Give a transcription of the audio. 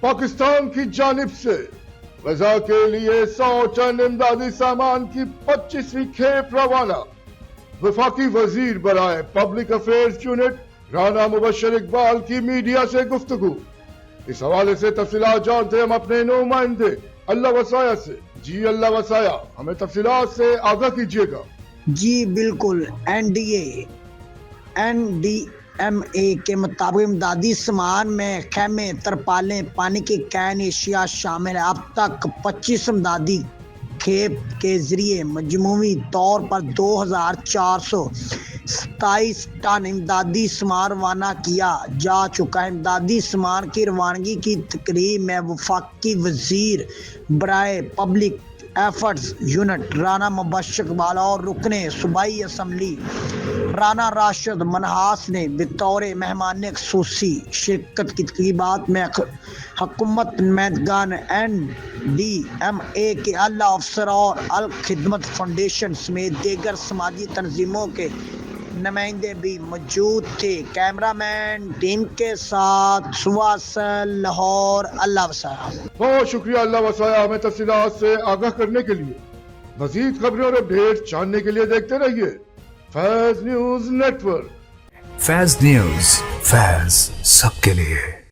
پاکستان کی جانب سے غزہ کے لیے 100 ٹن امدادی سامان کی 25ویں کھیپ روانہ۔ وفاقی وزیر برائے پبلک افیئرز یونٹ رانا مبشر اقبال کی میڈیا سے گفتگو۔ اس حوالے سے تفصیلات جانتے ہم اپنے نمائندے اللہ وسایا سے۔ جی اللہ وسایا، ہمیں تفصیلات سے آگاہ کیجیے گا۔ جی بالکل، NDMA کے مطابق امدادی سامان میں خیمے، ترپالیں، پانی کی کین اشیاء شامل ہے۔ اب تک 25 امدادی کھیپ کے ذریعے مجموعی طور پر 2427 ٹن امدادی سامان روانہ کیا جا چکا ہے۔ امدادی سامان کی روانگی کی تقریب میں وفاقی وزیر برائے پبلک افیئرز یونٹ رانا مبشر اقبال اور رکن صوبائی اسمبلی رانا راشد منہاس نے بطور مہمان خصوصی شرکت کی۔ تقریبات میں حکومت نمائندگان NDMA کے اعلی افسران اور الخدمت فاؤنڈیشن سمیت دیگر سماجی تنظیموں کے نمائندے بھی موجود تھے۔ کیمرہ مین ٹیم کے ساتھ سواصل، لاہور۔ اللہ وسایا۔ بہت شکریہ اللہ وسایا، ہمیں تفصیلات سے آگاہ کرنے کے لیے۔ مزید خبریں اور اپڈیٹ جاننے کے لیے دیکھتے رہیے فیض نیوز نیٹ ورک۔ فیض نیوز، فیض سب کے لیے۔